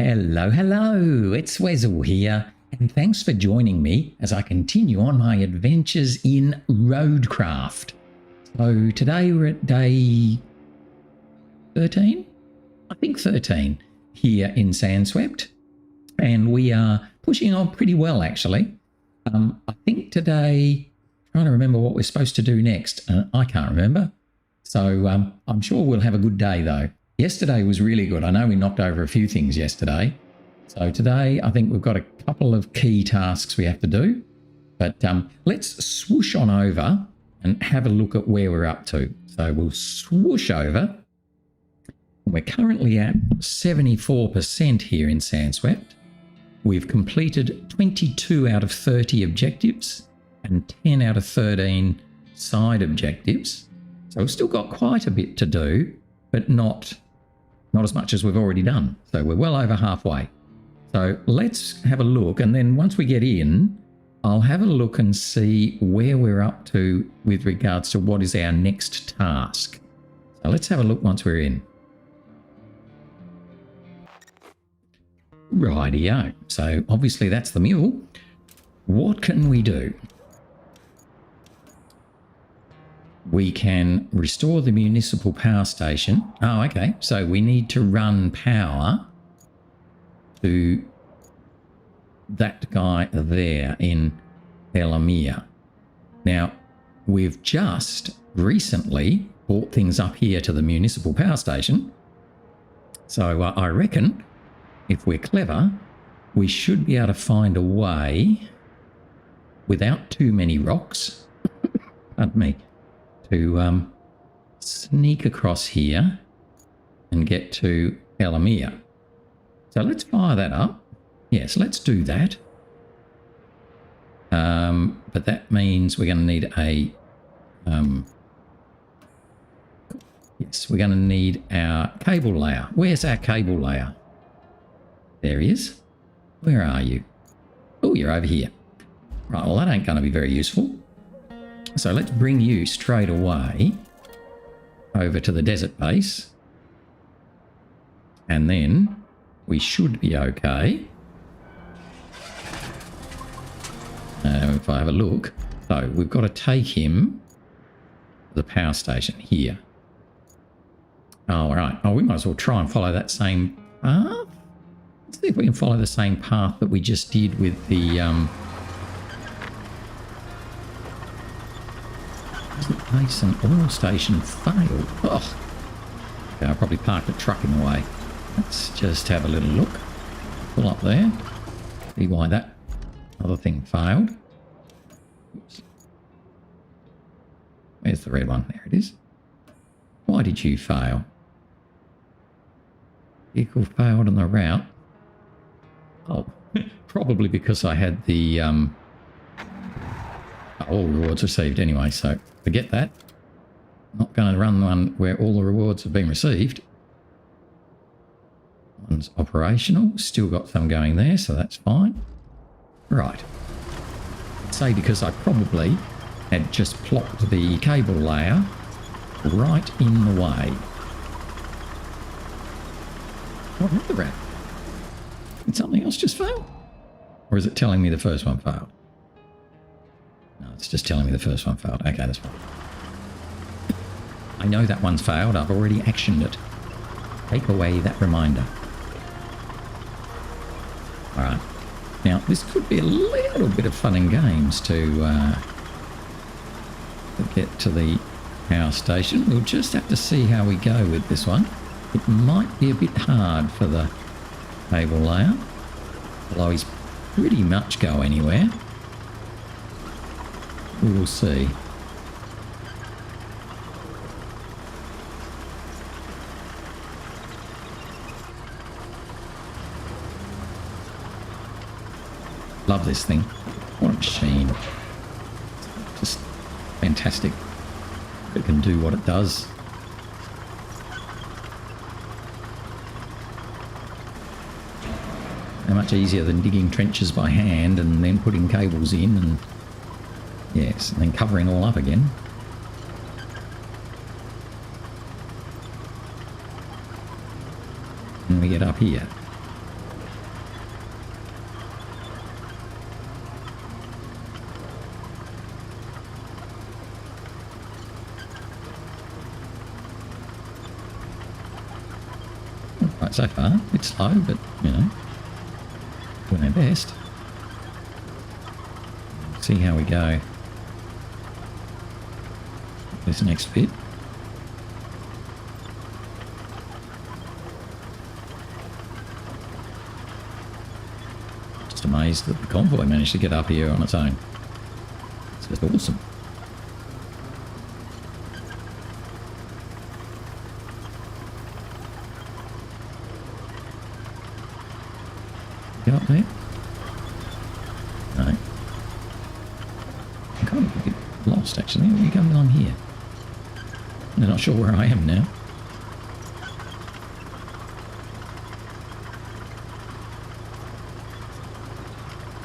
Hello, hello, it's Wezzle here, and thanks for joining me as I continue on my adventures in RoadCraft. So today we're at day 13? I think 13 here in Sandswept, and we are pushing on pretty well actually. I think today, trying to remember what we're supposed to do next, I can't remember. So I'm sure we'll have a good day though. Yesterday was really good. I know we knocked over a few things yesterday. So today I think we've got a couple of key tasks we have to do. But let's swoosh on over and have a look at where we're up to. So we'll swoosh over. We're currently at 74% here in Sandswept. We've completed 22 out of 30 objectives and 10 out of 13 side objectives. So we've still got quite a bit to do, but not as much as we've already done. So we're well over halfway. So let's have a look, and then once we get in, I'll have a look and see where we're up to with regards to what is our next task. So let's have a look once we're in. Rightio. So obviously that's the mule. What can we do? We can restore the municipal power station. Oh, okay. So we need to run power to that guy there in El Amir. Now, we've just recently brought things up here to the municipal power station. So I reckon if we're clever, we should be able to find a way without too many rocks. Pardon me. To sneak across here and get to El Amir. So let's fire that up. Yes, let's do that. But that means we're going to need a... yes, we're going to need our cable layer. Where's our cable layer? There he is. Where are you? Oh, you're over here. Right, well, that ain't going to be very useful. So let's bring you straight away over to the desert base. And then we should be okay. If I have a look. So we've got to take him to the power station here. Oh, all right. Oh, we might as well try and follow that same path. Let's see if we can follow the same path that we just did with the... Mason oil station failed. Oh, okay, I probably parked a truck in the way. Let's just have a little look. Pull up there. See why that other thing failed. Oops. Where's the red one? There it is. Why did you fail? Vehicle failed on the route. Oh, probably because I had the all rewards received anyway, so forget that. Not going to run one where all the rewards have been received. One's operational. Still got some going there, so that's fine. Right. I'd say because I probably had just plopped the cable layer right in the way. What hit the rat? Did something else just fail? Or is it telling me the first one failed? No, it's just telling me the first one failed. Okay, that's fine. I know that one's failed. I've already actioned it. Take away that reminder. Alright. Now, this could be a little bit of fun and games to get to the power station. We'll just have to see how we go with this one. It might be a bit hard for the cable layer. Although he's pretty much go anywhere. We will see. Love this thing. What a machine. Just fantastic. It can do what it does. How much easier than digging trenches by hand and then putting cables in and yes, and then covering all up again. And we get up here. so far. A bit slow, but, you know, doing our best. See how we go. This next bit. Just amazed that the convoy managed to get up here on its own. It's just awesome. Get up there? No. I'm kind of a bit lost, actually. What are you going on here? I'm not sure where I am now.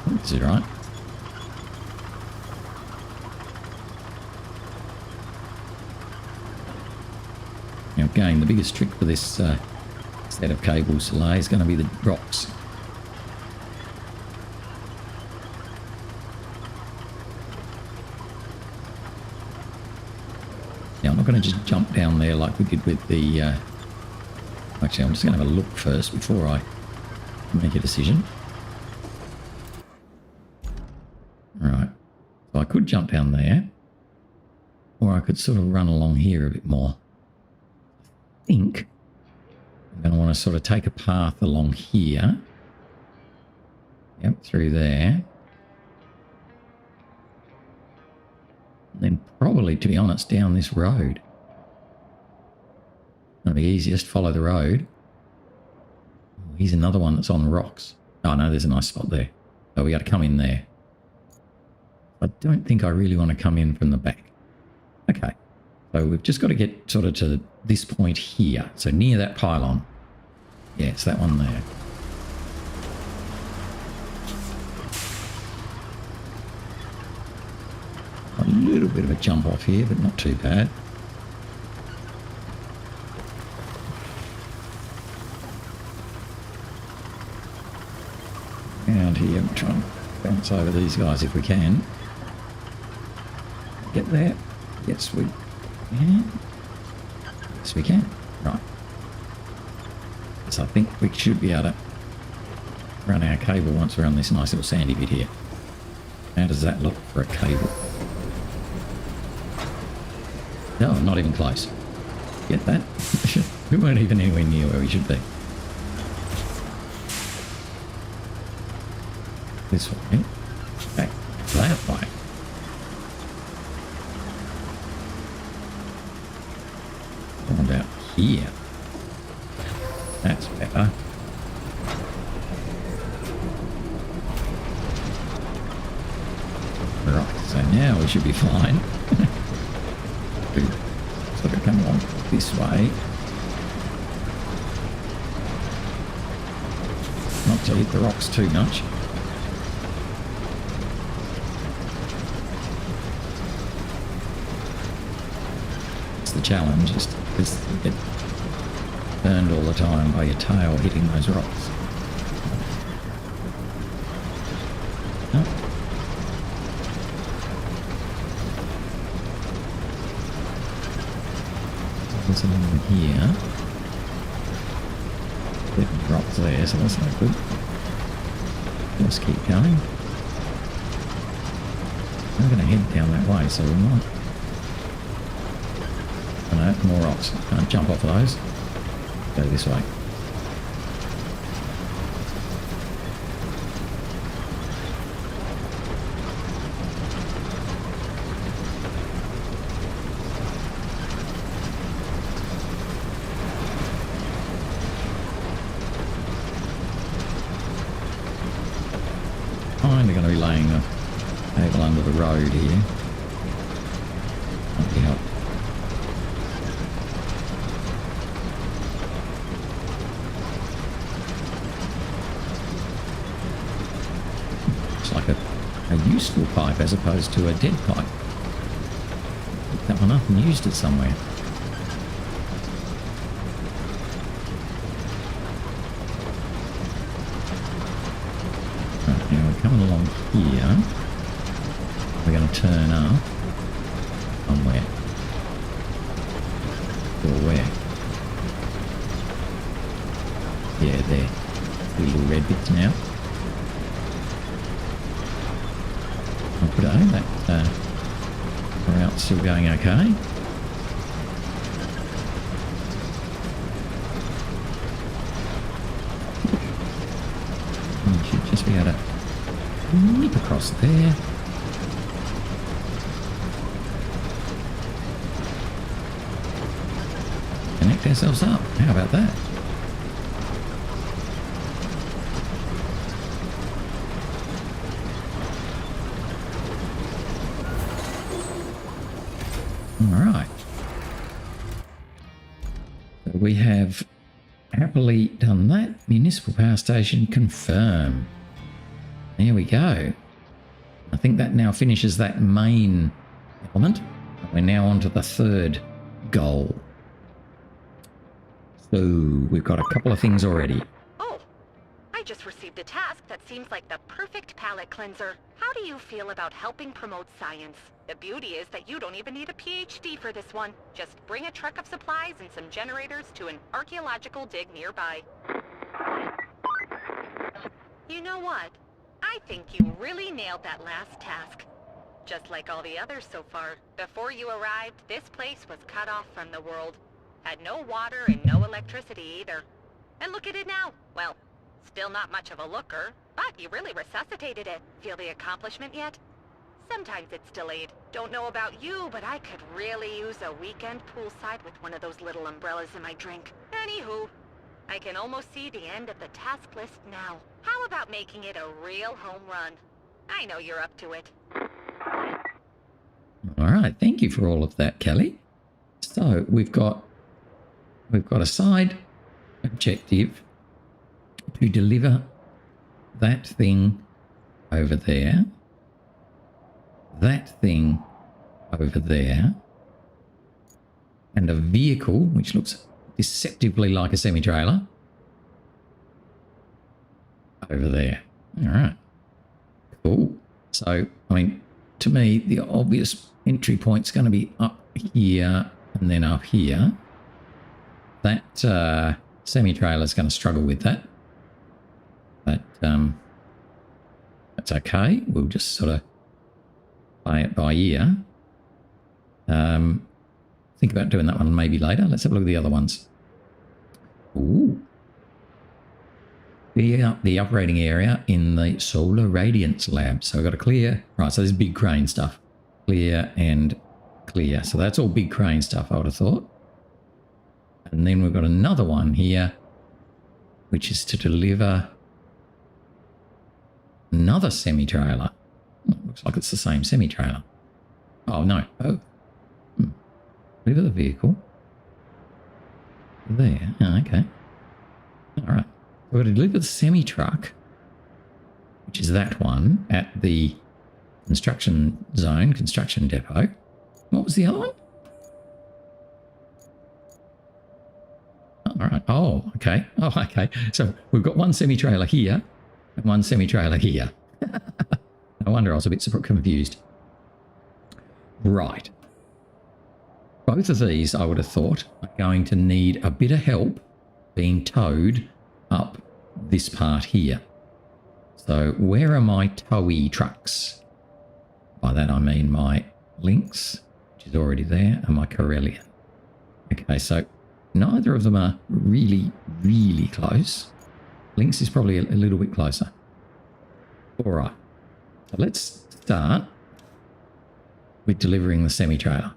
Oh, this is right. Now again, the biggest trick for this set of cables to lay is going to be the rocks. Now I'm not going to just jump down there like we did with the... Actually, I'm just going to have a look first before I make a decision. Right. So I could jump down there. Or I could sort of run along here a bit more. I think I'm going to want to sort of take a path along here. Yep, through there. And then probably, to be honest, down this road. It'll be easiest, follow the road. Oh, here's another one that's on the rocks. Oh no, there's a nice spot there. Oh, we got to come in there. I don't think I really want to come in from the back. Okay. So we've just got to get sort of to this point here. So near that pylon. Yeah, it's that one there. A little bit of a jump off here, but not too bad. Around here, we'll try and bounce over these guys if we can. Get there. Yes, we can. Yes, we can. Right. So I think we should be able to run our cable once we're on this nice little sandy bit here. How does that look for a cable? No, not even close. Get that? We weren't even anywhere near where we should be. This way. Back that way. What about here? That's better. Right, so now we should be fine. Sort of come along this way. Not to hit the rocks too much. It's the challenge, is to get burned all the time by your tail hitting those rocks. No. There's along here. Different rocks there, so that's not good. Let's keep going. I'm going to head down that way, so we might. Oh no, more rocks. Can't jump off of those. Go this way. Kinda going to be laying a cable under the road here. Might be helpful. It's like a useful pipe as opposed to a dead pipe. Picked that one up and used it somewhere. Right, now we're coming along here. We're going to turn up somewhere. Or where? Yeah, there. See little red bits now. Righto, that route's still going okay. You should just be able to nip across there. Connect ourselves up. How about that? Alright. So we have happily done that. Municipal power station confirm. There we go. I think that now finishes that main element. We're now on to the third goal. So we've got a couple of things already. Oh, I just received a task that seems like the perfect palate cleanser. How do you feel about helping promote science? The beauty is that you don't even need a PhD for this one. Just bring a truck of supplies and some generators to an archaeological dig nearby. You know what? I think you really nailed that last task. Just like all the others so far, before you arrived, this place was cut off from the world. Had no water and no electricity either. And look at it now. Well, still not much of a looker, but you really resuscitated it. Feel the accomplishment yet? Sometimes it's delayed. Don't know about you, but I could really use a weekend poolside with one of those little umbrellas in my drink. Anywho, I can almost see the end of the task list now. How about making it a real home run? I know you're up to it. All right, thank you for all of that, Kelly. So we've got a side objective to deliver that thing over there, that thing over there, and a vehicle which looks deceptively like a semi-trailer over there. All right, cool. So, I mean, to me, the obvious entry point's going to be up here and then up here. That semi-trailer is going to struggle with that. But that's okay. We'll just sort of play it by ear. Think about doing that one maybe later. Let's have a look at the other ones. Ooh. The operating area in the solar radiance lab. So we've got a clear. Right, so there's big crane stuff. Clear and clear. So that's all big crane stuff, I would have thought. And then we've got another one here, which is to deliver another semi-trailer. Oh, looks like it's the same semi-trailer. Oh, no. Oh. Deliver the vehicle. There. Oh, okay. All right. We're going to deliver the semi-truck, which is that one, at the construction zone, construction depot. What was the other one? All right. Oh, okay. Oh, okay. So we've got one semi-trailer here and one semi-trailer here. No wonder I was a bit confused. Right. Both of these, I would have thought, are going to need a bit of help being towed up this part here. So where are my towy trucks? By that I mean my Lynx, which is already there, and my Corellian. Okay, so neither of them are really, really close. Lynx is probably a little bit closer. All right, so let's start with delivering the semi-trailer.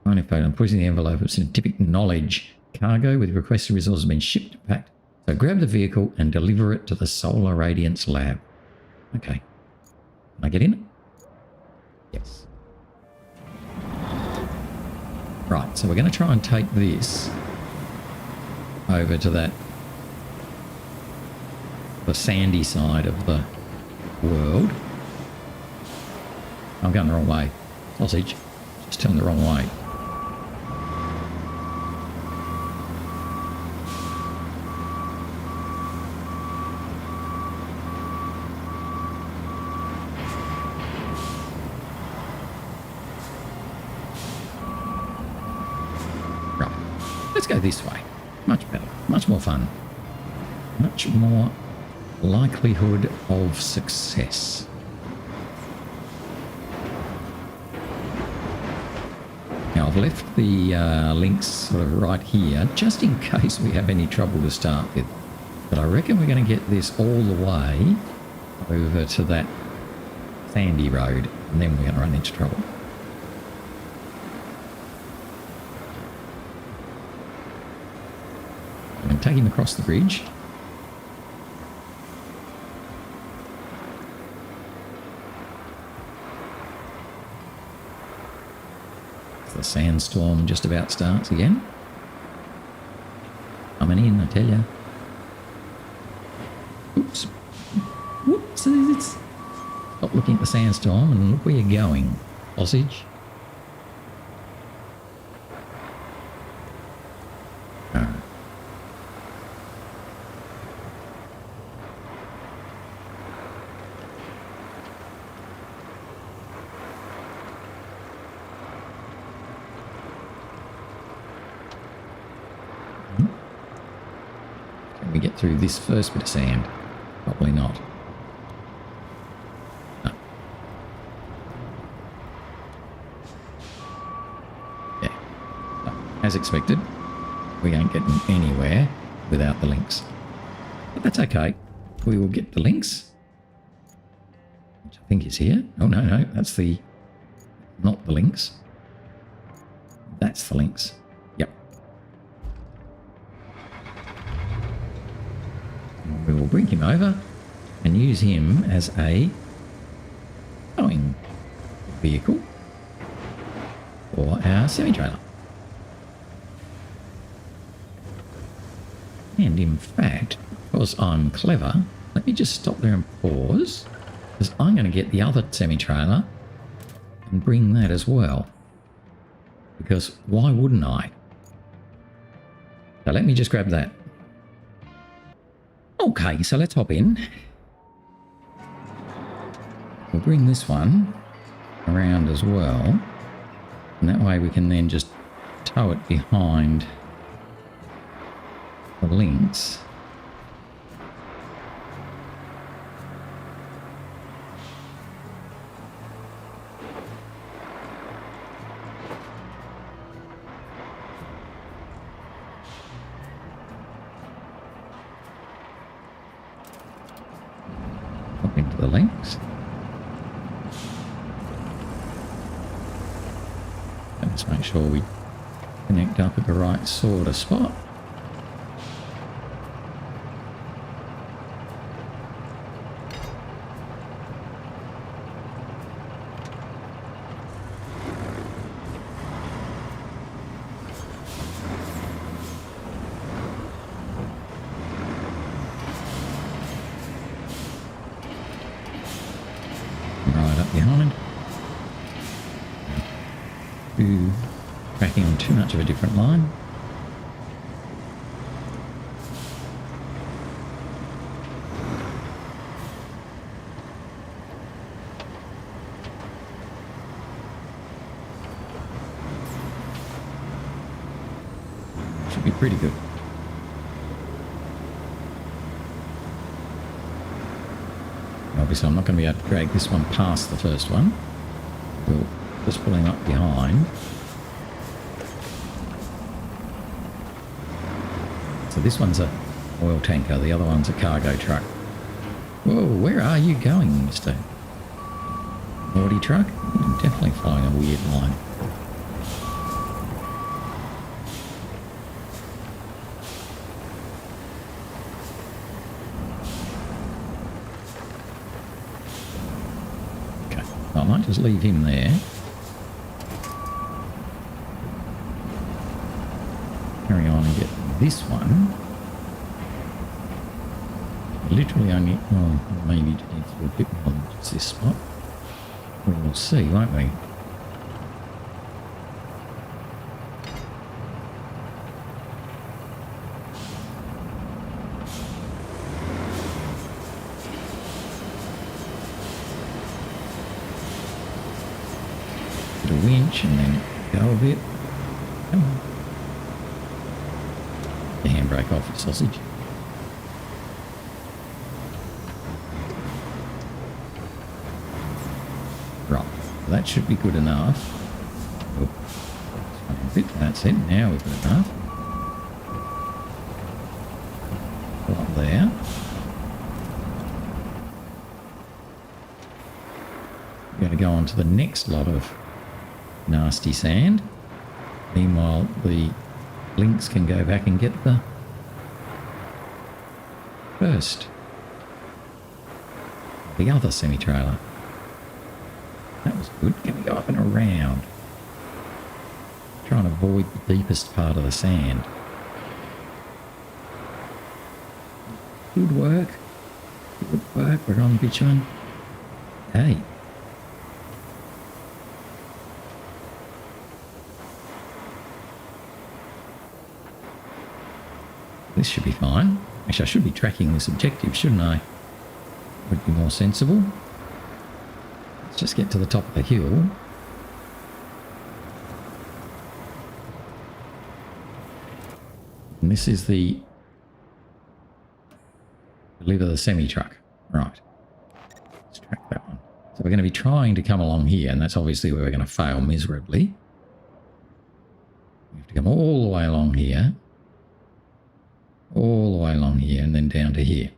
I'm pushing the envelope of scientific knowledge cargo with requested resources have been shipped and packed. So grab the vehicle and deliver it to the solar radiance lab. Okay. Can I get in? Yes. Right, so we're going to try and take this over to the sandy side of the world. I'm going the wrong way. Sausage. Just turn the wrong way. Let's go this way. Much better. Much more fun. Much more likelihood of success. Now I've left the links sort of right here, just in case we have any trouble to start with. But I reckon we're going to get this all the way over to that sandy road, and then we're going to run into trouble. I'm going to take him across the bridge. The sandstorm just about starts again. Coming in, I tell you. Oops. Whoops. Stop looking at the sandstorm and look where you're going, sausage. Can we get through this first bit of sand? Probably not. No. Yeah. So, as expected, we ain't getting anywhere without the links. But that's okay. We will get the links. Which I think is here. Oh, no. That's the... not the links. That's the links. Yep. We will bring him over and use him as a towing vehicle for our semi-trailer. And in fact, because I'm clever, let me just stop there and pause, because I'm going to get the other semi-trailer and bring that as well. Because why wouldn't I? So let me just grab that. Okay, so let's hop in. We'll bring this one around as well. And that way we can then just tow it behind the links. Up into the links. Let's make sure we connect up at the right sort of spot. Right up behind. Cracking on too much of a different line. Should be pretty good. Obviously I'm not going to be able to drag this one past the first one. We'll just pull him up behind. So this one's a oil tanker, the other one's a cargo truck. Whoa, where are you going, Mr. Naughty Truck? You're definitely following a weird line. Okay, I might just leave him there. Carry on and get this one. Literally only, well, maybe need to do a bit more than just this spot. We will see, won't we? Get a winch and then go a bit. Come on. the handbrake off, you sausage. Right, that should be good enough. Oh, that's it. Now we've got enough. Pull up there. We're going to go on to the next lot of nasty sand. Meanwhile, the Lynx can go back and get the other semi-trailer. That was good. Can we go up and around? Try and avoid the deepest part of the sand. Good work. Good work. We're on bitumen. Hey. This should be fine. Actually, I should be tracking this objective, shouldn't I? Would be more sensible. Let's just get to the top of the hill. And this is the deliver the semi-truck. Right. Let's track that one. So we're going to be trying to come along here, and that's obviously where we're going to fail miserably. We have to come all the way along here. All the way along here and then down to here.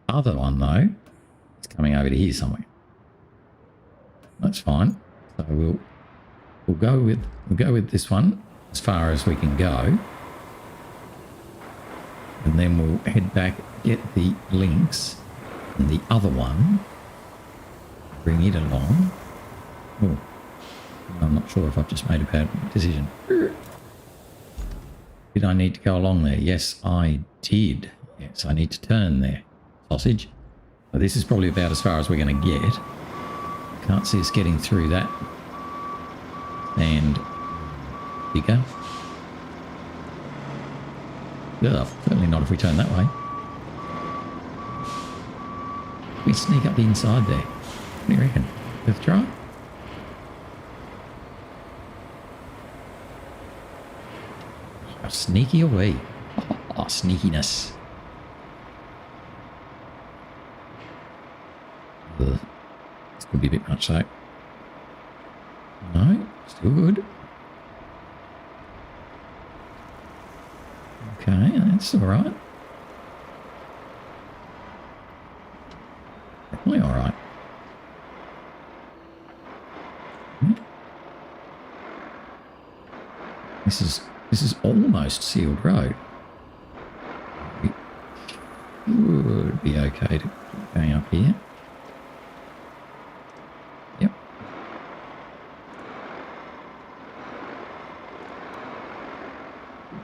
The other one, though, is coming over to here somewhere. That's fine. So we'll go with this one as far as we can go. And then we'll head back, get the Lynx and the other one, bring it along. Oh, I'm not sure if I've just made a bad decision. Did I need to go along there? Yes, I did. Yes, I need to turn there. Sausage. So this is probably about as far as we're going to get. Can't see us getting through that. And bigger. Ugh, certainly not if we turn that way. We sneak up the inside there. What do you reckon? Let's try. How sneaky are we? Oh, sneakiness. Ugh. This could be a bit much though. No, still good. Okay, that's alright. Definitely alright. This is almost sealed road. We would be okay to keep going up here. Yep.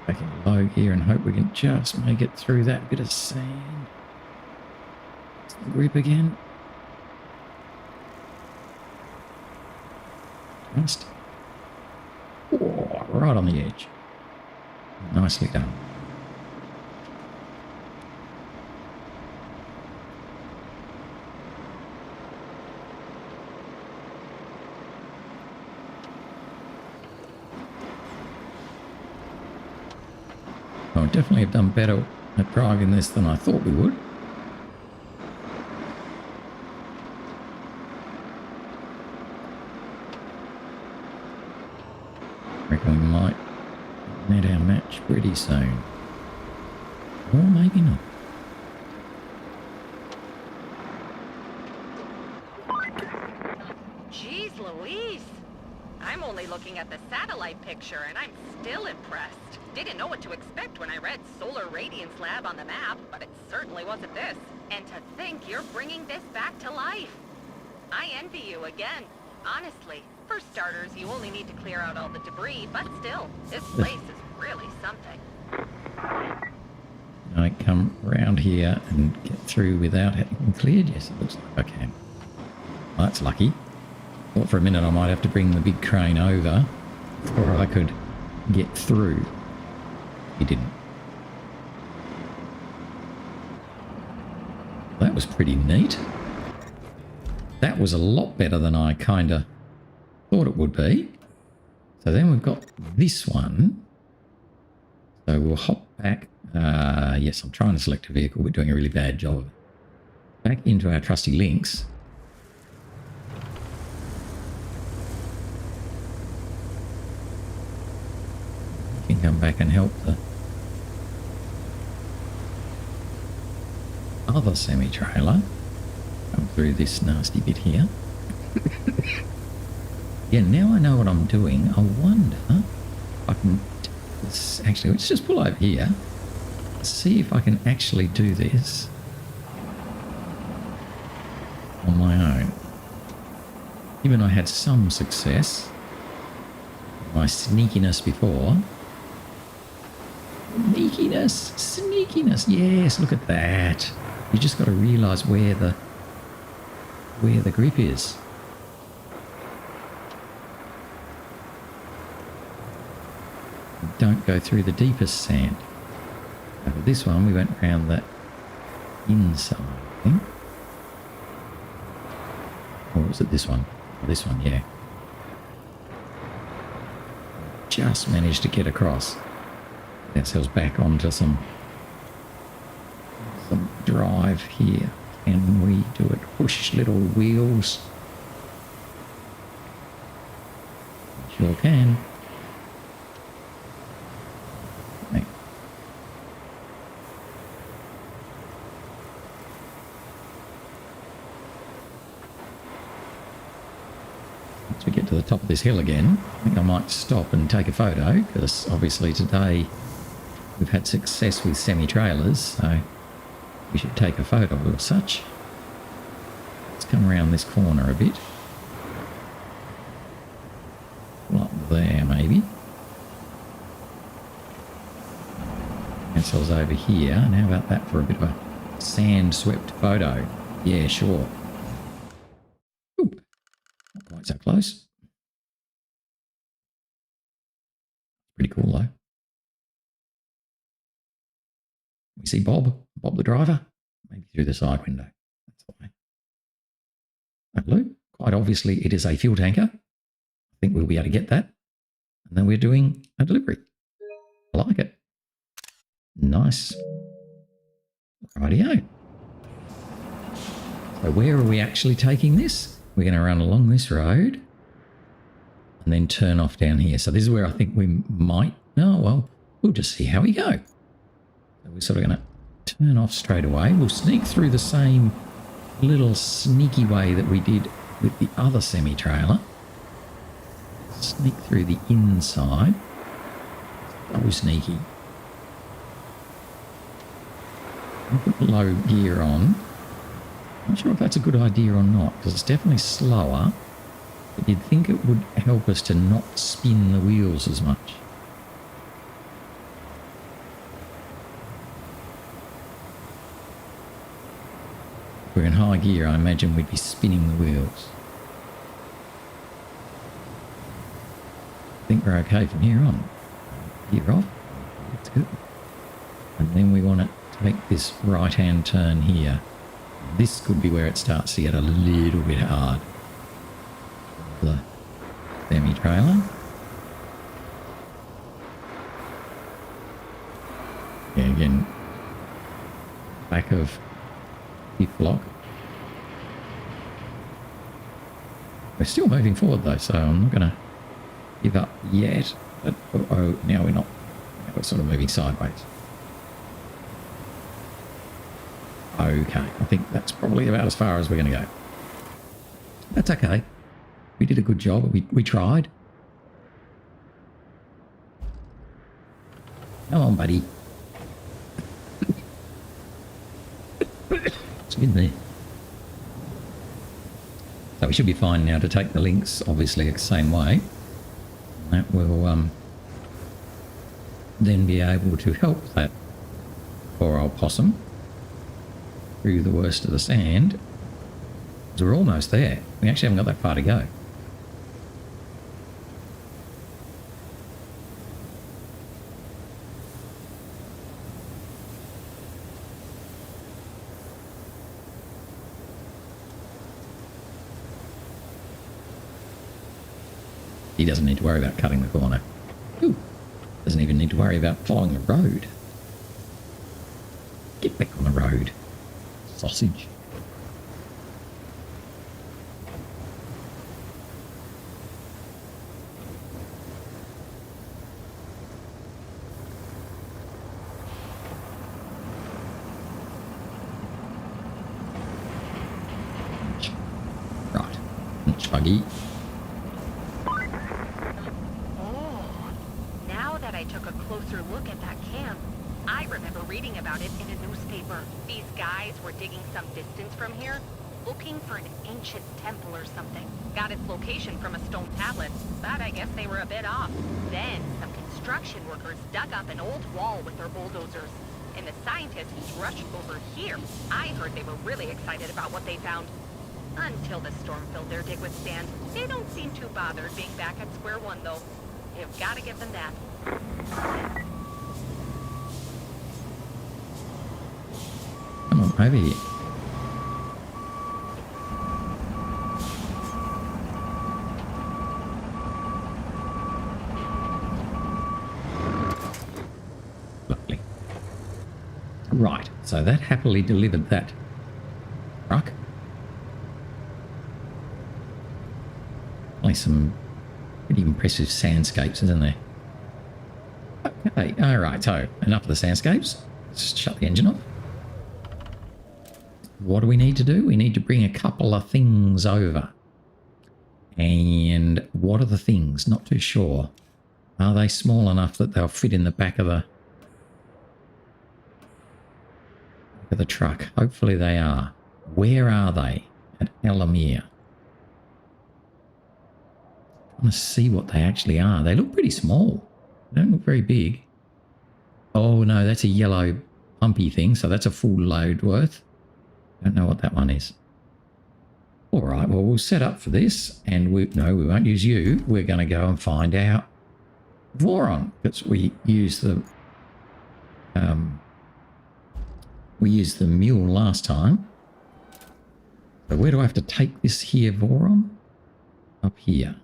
Back in low here and hope we can just make it through that bit of sand. It's the grip again. Just. Oh, right on the edge. Nicely done. I would definitely have done better at driving this than I thought we would. I reckon we might net our match pretty soon. Or maybe not. Jeez Louise! I'm only looking at the satellite picture and I'm still impressed. Didn't know what to expect when I read Solar Radiance Lab on the map, but it certainly wasn't this. And to think you're bringing this back to life. I envy you again. Honestly, for starters, you only need to clear out all the debris, but still, this place is really something. I come around here and get through without having cleared? Yes, it looks like I can. Well, that's lucky. Thought for a minute I might have to bring the big crane over before I could get through. He didn't. That was pretty neat. That was a lot better than I kind of thought it would be. So then we've got this one. So we'll hop back. Yes, I'm trying to select a vehicle. We're doing a really bad job of it. Back into our trusty links. We can come back and help the other semi-trailer come through this nasty bit here. Yeah, now I know what I'm doing. I wonder if I can... Actually, let's just pull over here. See if I can actually do this on my own. Given I had some success with my sneakiness before. Sneakiness. Yes, look at that. You just got to realise where the grip is. Don't go through the deepest sand. Now with this one, we went around the inside, I think. Or was it this one? This one, yeah. Just managed to get across. Get ourselves back onto some drive here. Can we do it? Push little wheels. Sure can. Okay. Once we get to the top of this hill again, I think I might stop and take a photo, because obviously today we've had success with semi-trailers, so we should take a photo of such. Let's come around this corner a bit. Not there, maybe. Pencils over here. And how about that for a bit of a sand-swept photo? Yeah, sure. Oop. Not quite so close. Pretty cool, though. We see Bob the driver, maybe through the side window. That's the way. Blue. Quite obviously, it is a fuel tanker. I think we'll be able to get that. And then we're doing a delivery. I like it. Nice. Rightio. So where are we actually taking this? We're going to run along this road and then turn off down here. So this is where I think we might... Oh, well, we'll just see how we go. So we're sort of going to turn off straight away. We'll sneak through the same little sneaky way that we did with the other semi-trailer. Sneak through the inside. So sneaky. I'll put the low gear on. Not sure if that's a good idea or not, because it's definitely slower. But you'd think it would help us to not spin the wheels as much. If we're in high gear, I imagine we'd be spinning the wheels. I think we're okay from here on. Gear off. That's good. And then we want to take this right-hand turn here. This could be where it starts to get a little bit hard. The semi-trailer. Yeah, again, back of fifth lock. We're still moving forward though, so I'm not going to give up yet. But oh, now we're not. Now we're sort of moving sideways. Okay, I think that's probably about as far as we're going to go. That's okay. We did a good job. We tried. Come on, buddy. It's in there. So we should be fine now to take the links, obviously, the same way. And that will then be able to help that poor old possum through the worst of the sand. So we're almost there. We actually haven't got that far to go. He doesn't need to worry about cutting the corner. Ooh, the Doesn't even need to worry about following the road. Get back on the road. Sausage. Right. Chuggy. Now that I took a closer look at that camp, I remember reading about it in a newspaper. These guys were digging some distance from here, looking for an ancient temple or something. Got its location from a stone tablet, but I guess they were a bit off. Then, some construction workers dug up an old wall with their bulldozers, and the scientists rushed over here. I heard they were really excited about what they found. Until the storm filled their dig with sand. They don't seem too bothered being back at square one, though. You've got to give them that. Come on, over here. Lovely. Right, so that happily delivered that truck. Only some pretty impressive sandscapes, isn't there? Okay, alright, so enough of the sandscapes. Let's shut the engine off. What do we need to do? We need to bring a couple of things over. And what are the things? Not too sure. Are they small enough that they'll fit in the back of the truck? Hopefully they are. Where are they? At Alamere. I want to see what they actually are. They look pretty small. They don't look very big. Oh no, that's a yellow pumpy thing, so that's a full load worth. Don't know what that one is. All right, well, we'll set up for this, and we won't use you. We're going to go and find out Voron, because we use the mule last time. So where do I have to take this here, Voron? Up here.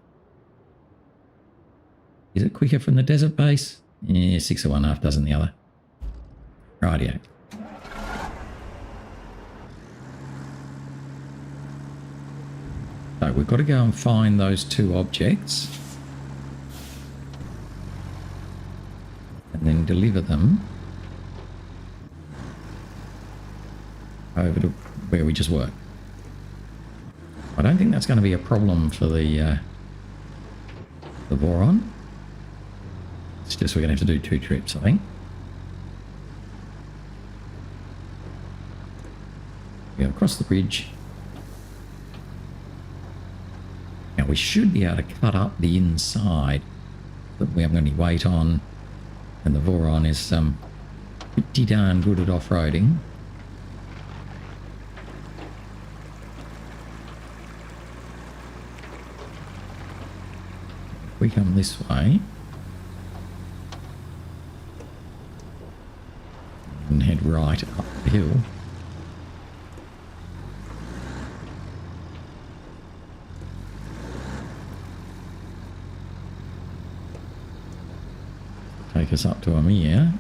Is it quicker from the desert base? Yeah, 6 of one, half dozen the other. Rightio. So we've got to go and find those 2 objects. And then deliver them over to where we just were. I don't think that's going to be a problem for the Voron. It's just we're going to have to do 2 trips, I think. We go across the bridge. Now we should be able to cut up the inside that we haven't got any weight on, and the Voron is pretty darn good at off-roading. If we come this way and head right up the hill. Take us up to Alamere.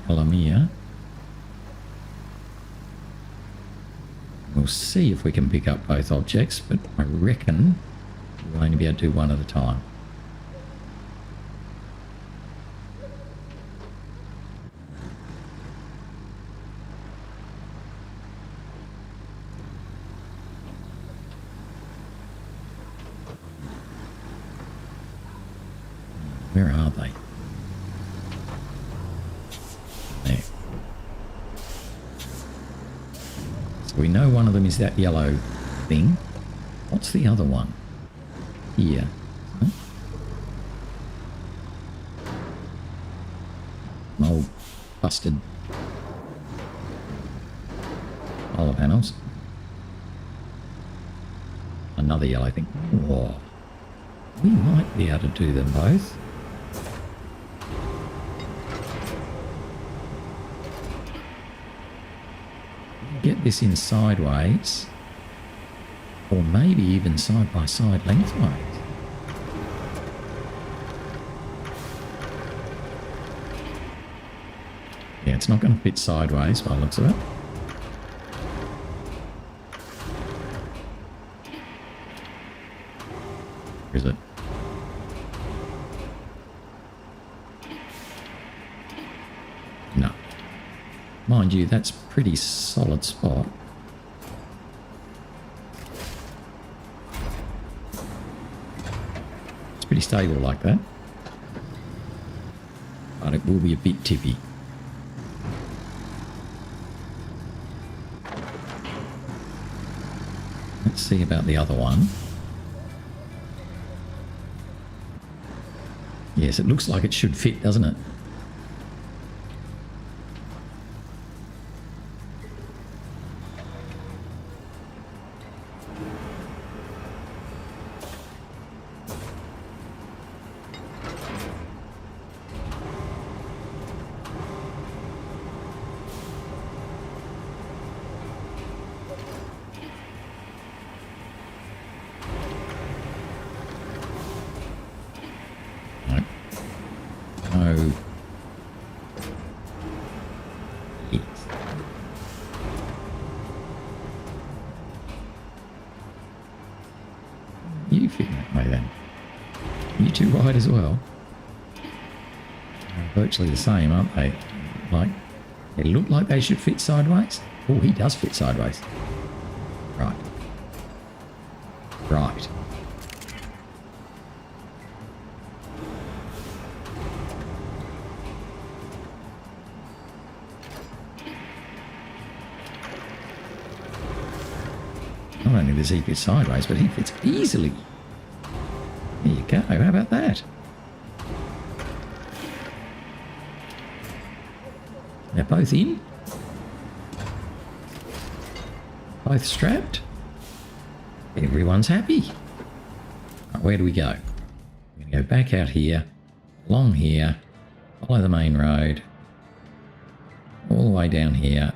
We'll see if we can pick up both objects, but I reckon we'll only be able to do one at a time. Where are they? There. So we know one of them is that yellow thing. What's the other one? Here. Huh? An old busted solar panels. Another yellow thing. Whoa. We might be able to do them both. Get this in sideways, or maybe even side by side lengthways. it's not going to fit sideways by the looks of it. Where is it? No. Mind you, that's a pretty solid spot. It's pretty stable like that. But it will be a bit tippy. Let's see about the other one. Yes, it looks like it should fit, doesn't it? No. Yes. You fit that way then. You too wide as well. They're virtually the same, aren't they? Like, they look like they should fit sideways. Oh, he does fit sideways. Right. Right. Not only does he fit sideways, but he fits easily. There you go. How about that? They're both in. Both strapped. Everyone's happy. Right, where do we go? We're going to go back out here, along here, follow the main road, all the way down here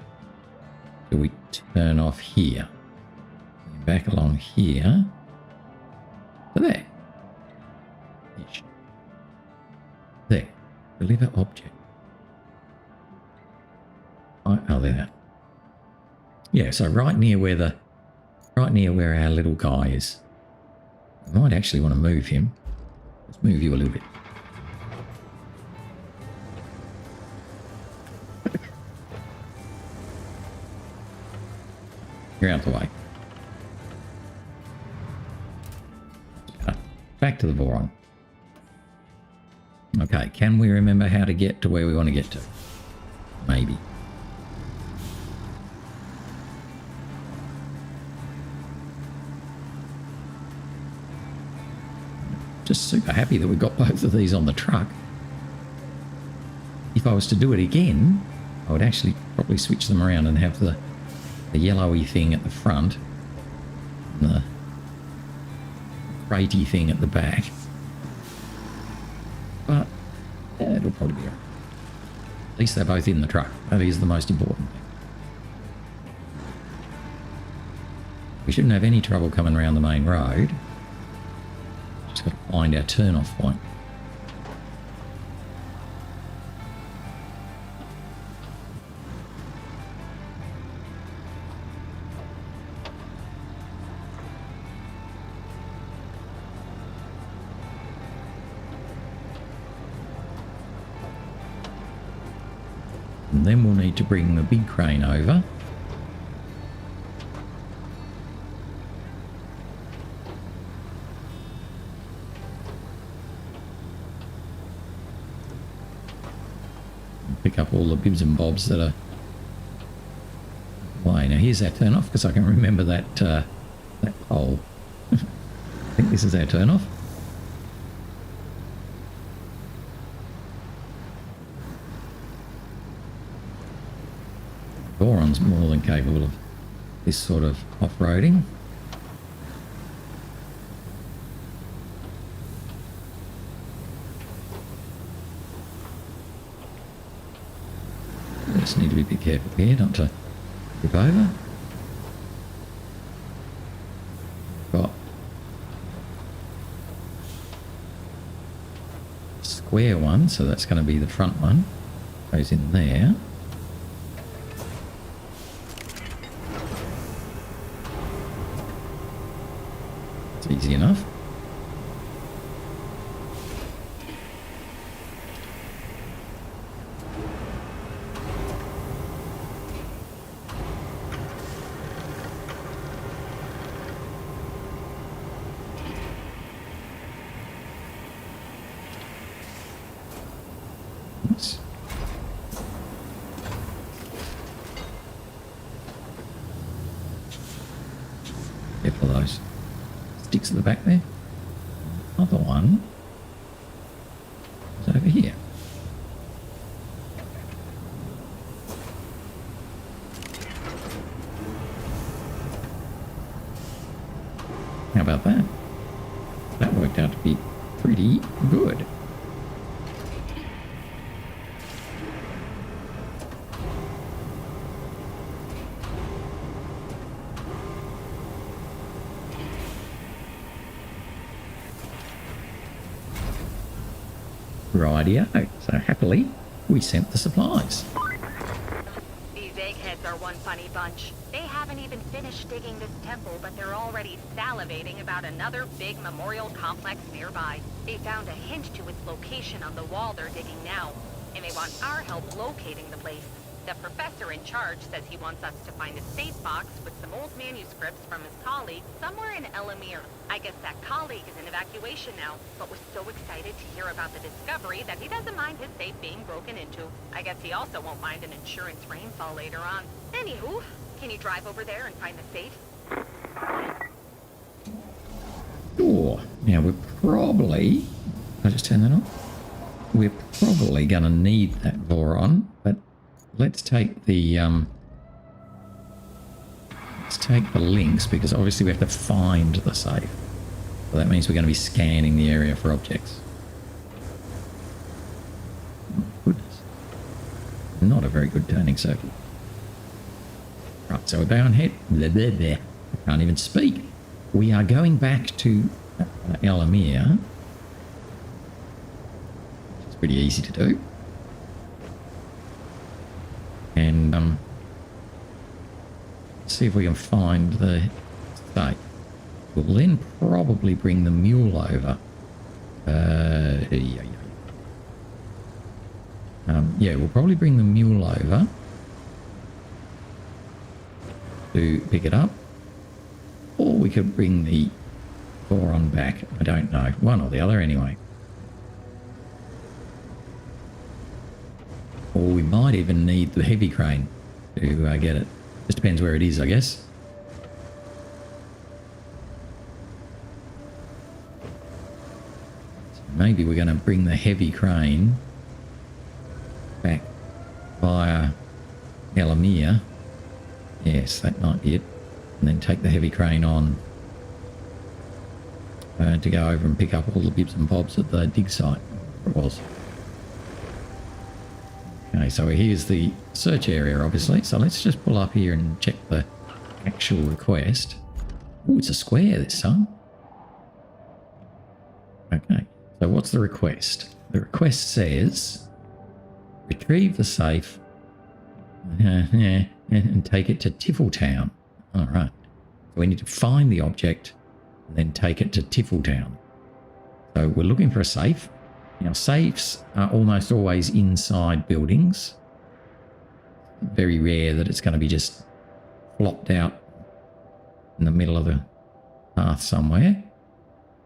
till we turn off here. Back along here to there. Ish. There. Deliver object. Oh, there. Yeah, so right near where our little guy is. I might actually want to move him. Let's move you a little bit. You're out the way. Back to the Voron. Okay, can we remember how to get to where we want to get to? Maybe. Just super happy that we got both of these on the truck. If I was to do it again, I would actually probably switch them around and have the yellowy thing at the front and the freighty thing at the back. But yeah, it'll probably be all right. At least they're both in the truck. That is the most important thing. We shouldn't have any trouble coming around the main road. Just got to find our turn-off point. And then we'll need to bring the big crane over. And pick up all the bibs and bobs that are away. Now here's our turn off, because I can remember that that pole. I think this is our turn off. Voron's more than capable of this sort of off-roading. Just need to be a bit careful here not to tip over. Got a square one, so that's going to be the front one. Goes in there. It's easy enough. Nice. Careful of those sticks at the back there. Other one is over here. How about that? That worked out to be pretty good. Rightio. So happily, we sent the supplies. These eggheads are one funny bunch. They haven't even finished digging this temple, but they're already salivating about another big memorial complex nearby. They found a hint to its location on the wall they're digging now, and they want our help locating the place. The professor in charge says he wants us to find a safe box with some old manuscripts from his colleague somewhere in Elamir. I guess that colleague is in evacuation now, but was so excited to hear about the discovery that he doesn't mind his safe being broken into. I guess he also won't mind an insurance rainfall later on. Anywho, can you drive over there and find the safe? Sure. Now we're probably... I just turn that on? We're probably going to need that Voron, but let's take the links, because obviously we have to find the safe. So that means we're going to be scanning the area for objects. Oh, goodness. Not a very good turning circle. Right, so we're down here. Blah, blah, blah. I can't even speak. We are going back to Elamir. It's pretty easy to do. And see if we can find the safe. We'll then probably bring the mule over. Yeah, we'll probably bring the mule over to pick it up. Or we could bring the Voron back. I don't know. One or the other anyway. Or we might even need the heavy crane to get it. Just depends where it is, I guess. So maybe we're going to bring the heavy crane back via Elamir. Yes, that might be it. And then take the heavy crane on to go over and pick up all the bits and bobs at the dig site. It was. Okay, so here's the search area, obviously. So let's just pull up here and check the actual request. Oh, it's a square this time. Okay, so what's the request? The request says, retrieve the safe and take it to Tifletown. All right. So we need to find the object and then take it to Tifletown. So we're looking for a safe. Now, safes are almost always inside buildings. Very rare that it's going to be just flopped out in the middle of the path somewhere.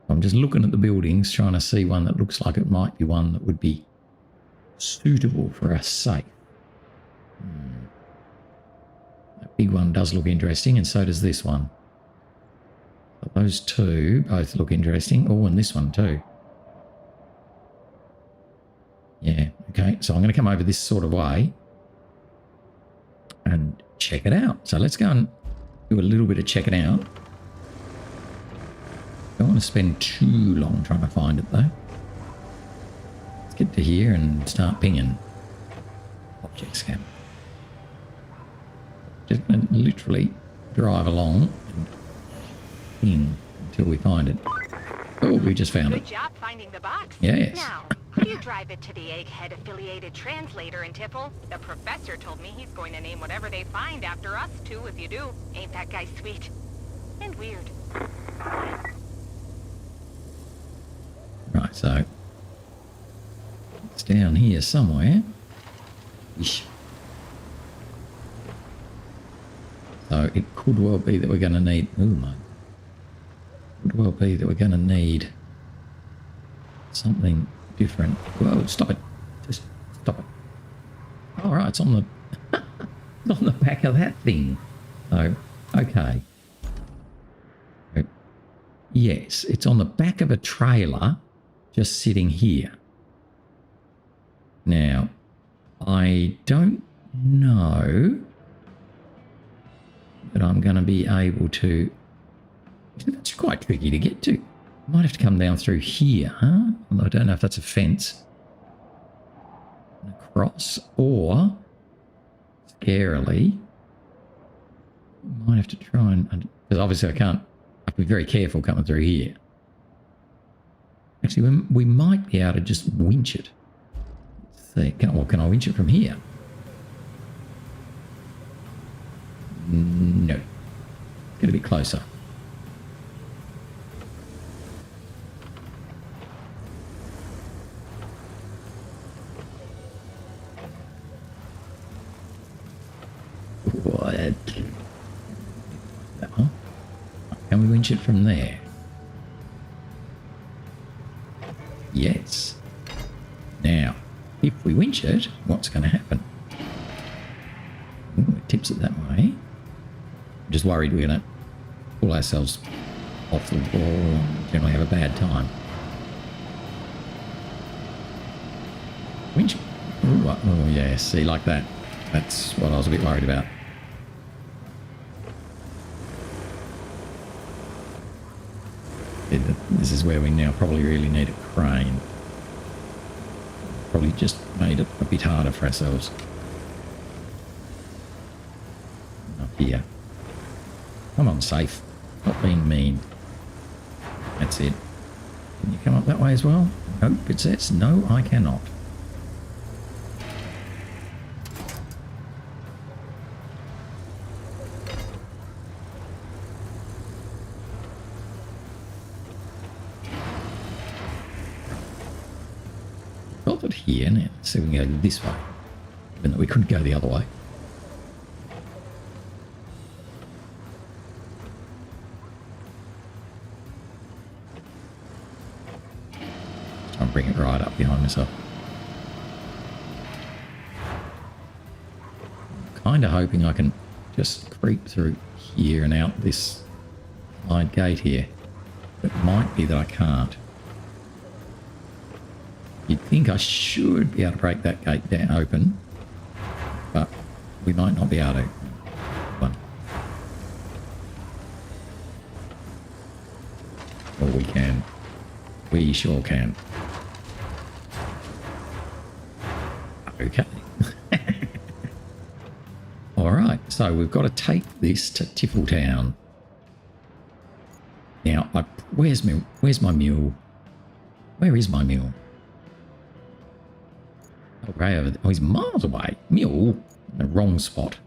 I'm just looking at the buildings, trying to see one that looks like it might be one that would be suitable for a safe. That big one does look interesting, and so does this one. But those two both look interesting. Oh, and this one too. Yeah, okay, so I'm going to come over this sort of way and check it out. So let's go and do a little bit of checking out. Don't want to spend too long trying to find it though. Let's get to here and start pinging. Object scan. Just going to literally drive along and ping until we find it. Oh, we just found it. Good job finding the box. Yes. Now, could you drive it to the Egghead-affiliated translator in Tifl? The professor told me he's going to name whatever they find after us, too, if you do. Ain't that guy sweet? And weird. So it's down here somewhere. Ish. So it could well be that we're going to need... Oh my. Could well be that we're going to need something different. Whoa, stop it. Just stop it. All right, it's on the... it's on the back of that thing. So, okay. Yes, it's on the back of a trailer just sitting here. Now, I don't know that I'm going to be able to... That's quite tricky to get to. I might have to come down through here, huh? I don't know if that's a fence. Across, or, scarily, I might have to try and... Because obviously I can't... I have to be very careful coming through here. Actually, we might be able to just winch it. Let's see. Can I winch it from here? No. Get a bit closer. What? Oh. Can we winch it from there? Yes. Now, if we winch it, what's going to happen? Ooh, it tips it that way. I'm just worried we're going to pull ourselves off the wall and generally have a bad time. Winch. Ooh, oh, yeah, see, like that. That's what I was a bit worried about. This is where we now probably really need a crane. Probably just made it a bit harder for ourselves. Up here. Come on, safe. Not being mean. That's it. Can you come up that way as well? Nope, it says no, I cannot. Got it here now. Let's see if we can go this way. Even though we couldn't go the other way. I'll bring it right up behind myself. I'm kind of hoping I can just creep through here and out this side gate here. It might be that I can't. You'd think I should be able to break that gate down open, but we might not be able to. One. Or we can. We sure can. Okay. Alright, so we've got to take this to Tiffeltown. Now, where's my mule? Where is my mule? Oh, right over there. Oh, he's miles away. Mule? In the wrong spot.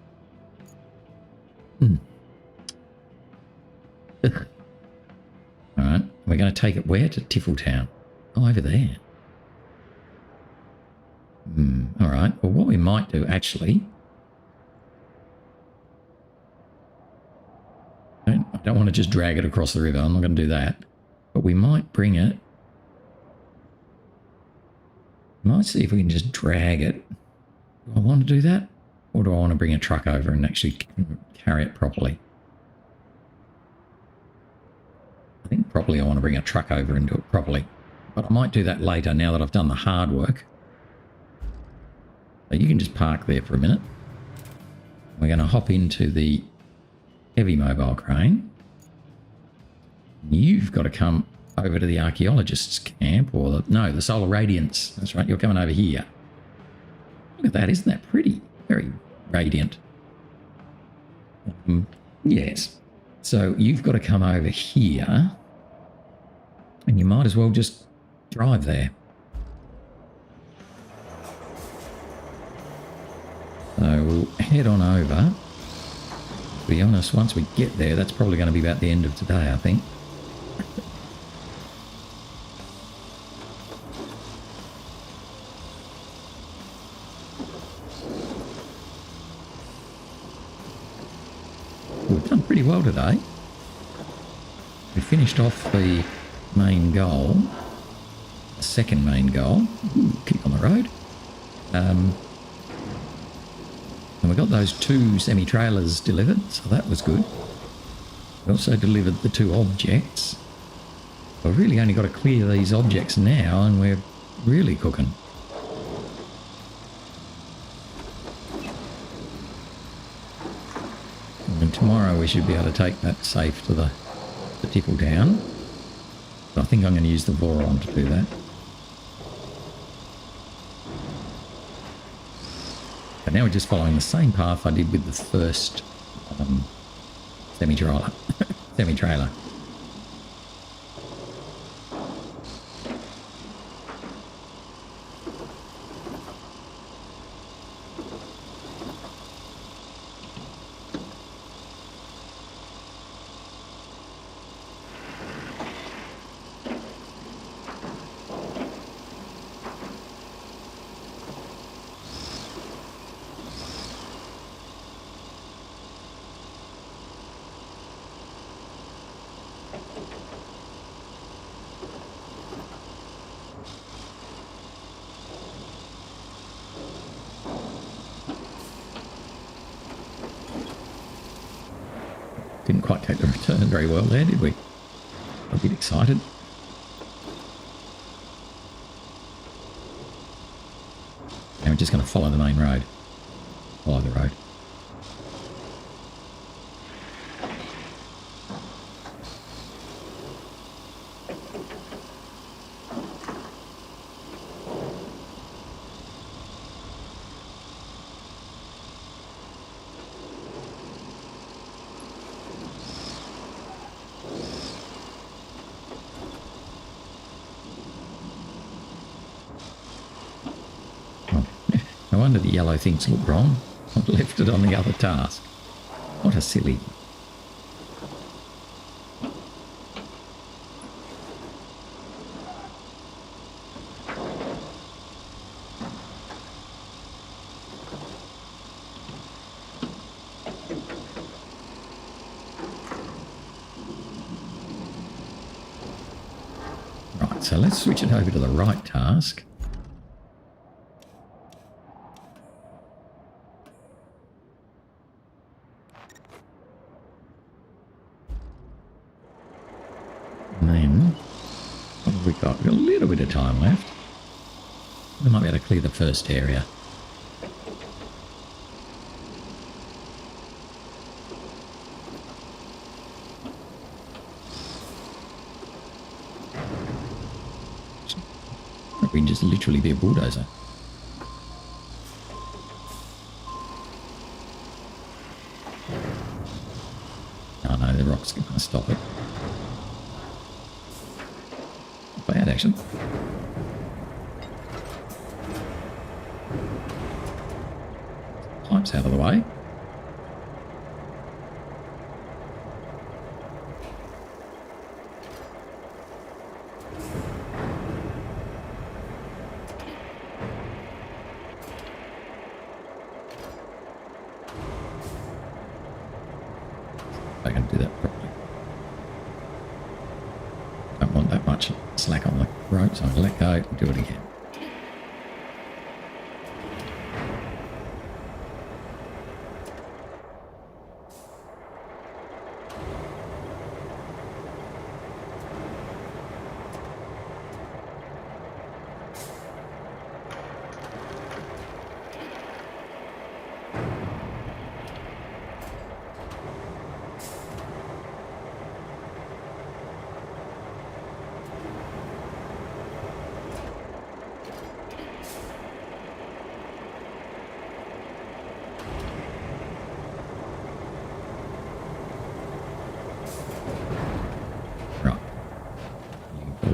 Alright, we're going to take it where? To Tiffeltown. Oh, over there. Alright, well what we might do actually... I don't want to just drag it across the river. I'm not going to do that. But we might bring it... Might see if we can just drag it. Do I want to do that? Or do I want to bring a truck over and actually carry it properly? I think probably I want to bring a truck over and do it properly. But I might do that later now that I've done the hard work. So you can just park there for a minute. We're going to hop into the heavy mobile crane. You've got to come over to the archaeologist's camp, or the Solar Radiance. That's right, you're coming over here. Look at that, isn't that pretty? Very radiant. Yes. So you've got to come over here, and you might as well just drive there. So we'll head on over. To be honest, once we get there, that's probably going to be about the end of today, I think. pretty well today. We finished off the main goal, the second main goal. Ooh, keep on the road. And we got those 2 semi-trailers delivered, so that was good. We also delivered the 2 objects. We've really only got to clear these objects now, and we're really cooking. And tomorrow we should be able to take that safe to the tickle down. But I think I'm going to use the Voron to do that. But now we're just following the same path I did with the first semi-trailer. Semi-trailer. Didn't quite take the return very well there, did we? A bit excited. And we're just going to follow the main road. Follow the road. No wonder the yellow things look wrong. I've left it on the other task. What a silly. Right, so let's switch it over to the right task. And then, what have we got? We've got a little bit of time left. We might be able to clear the first area. We can just literally be a bulldozer. Oh no, the rock's going to stop it. Bad, actually. Pipe's out of the way. I can do that properly. Don't want that much slack on the rope, so I'm going to let go and do it again.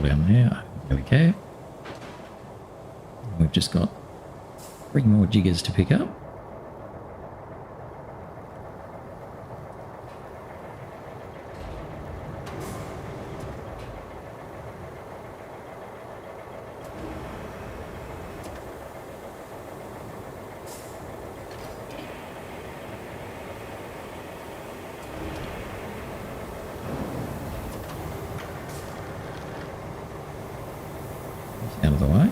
Down there, I don't really care. We've just got 3 more jiggers to pick up. Out of the way.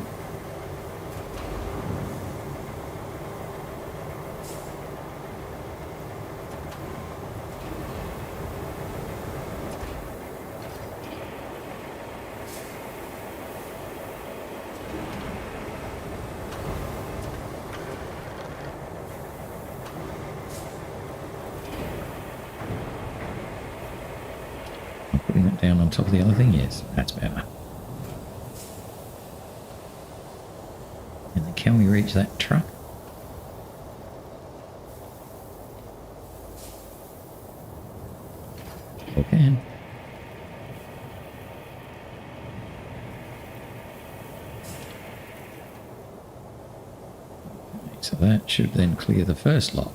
Putting that down on top of the other thing, yes, that's better. And then can we reach that truck? We can. Okay, so that should then clear the first lot.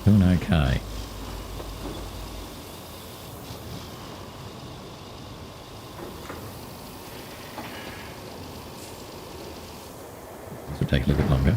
Doing okay. This will take a little bit longer.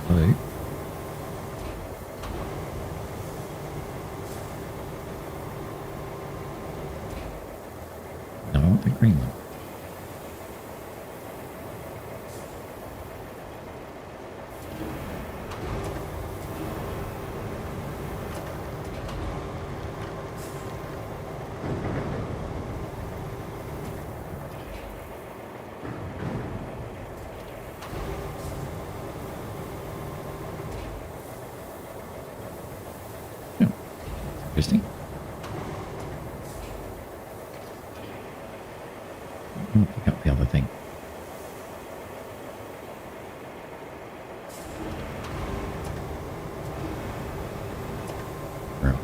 Blue. No, I want the green one. Interesting. I'll pick up the other thing. Right.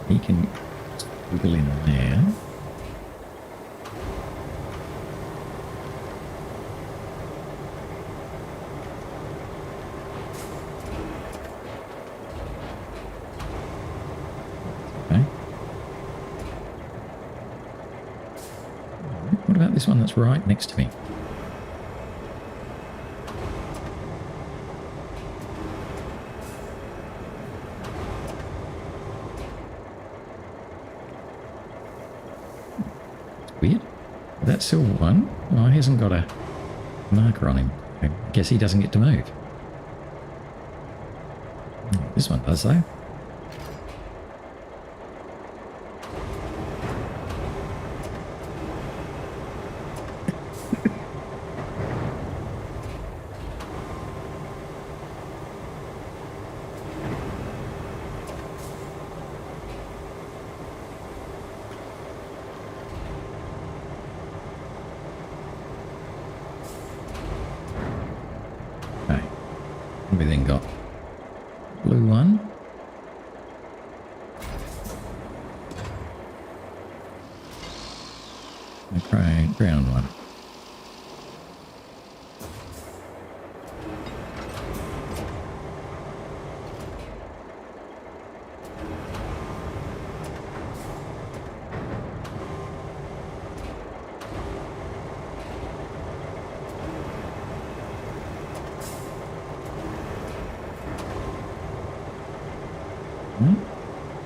He can wiggle in there. What about this one that's right next to me? It's weird. That silver one, oh, he hasn't got a marker on him. I guess he doesn't get to move. This one does though. We then got blue one. And brown one.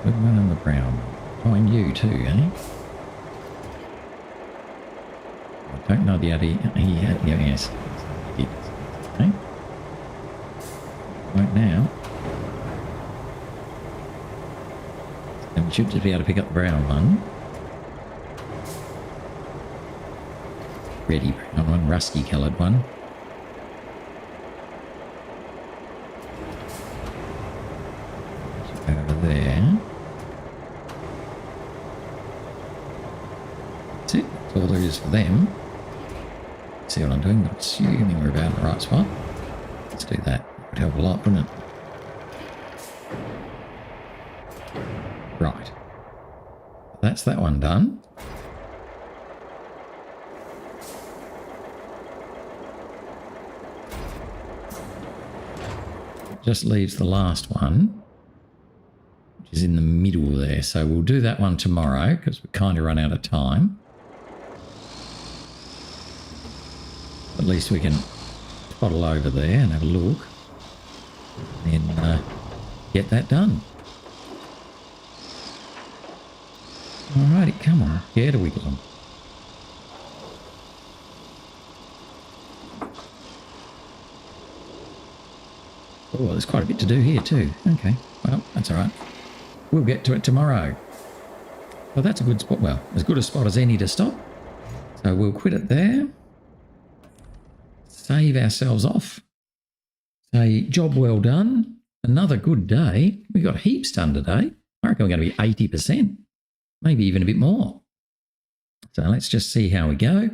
Blue one and the brown. Oh, and you too, eh? I don't know the other. He had, yeah, yes. Okay. Right now. And we should just be able to pick up the brown one. Ready brown one, rusty coloured one. Over there. lose for them. See what I'm doing, but assuming we're about in the right spot. Let's do that. It would help a lot, wouldn't it? Right. That's that one done. Just leaves the last one, which is in the middle there. So we'll do that one tomorrow because we kind of run out of time. At least we can toddle over there and have a look and get that done. Alrighty, come on, get a wiggle on. Oh, there's quite a bit to do here too. Okay, well, that's all right. We'll get to it tomorrow. Well, that's a good spot. Well, as good a spot as any to stop. So we'll quit it there. Save ourselves off. Say, job well done. Another good day. We got heaps done today. I reckon we're going to be 80%, maybe even a bit more. So let's just see how we go.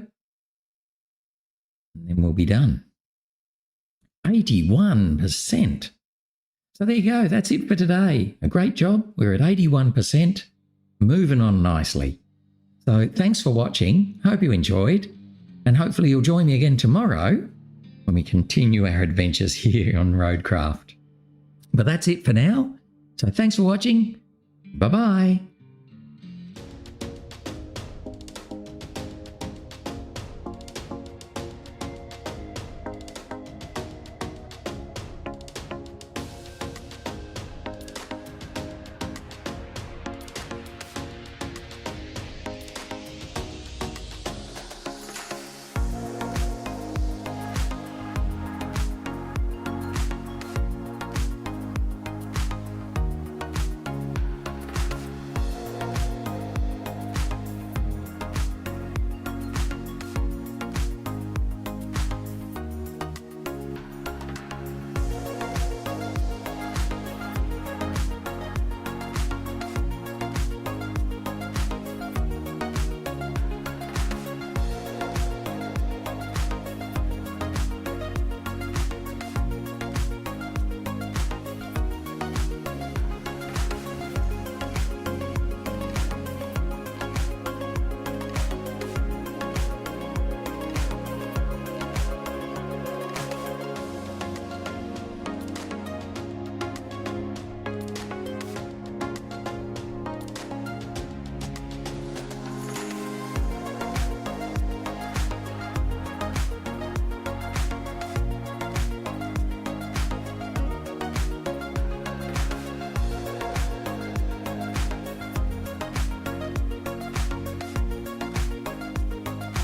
And then we'll be done. 81%. So there you go. That's it for today. A great job. We're at 81%. Moving on nicely. So thanks for watching. Hope you enjoyed. And hopefully you'll join me again tomorrow when we continue our adventures here on RoadCraft. But that's it for now. So thanks for watching. Bye-bye.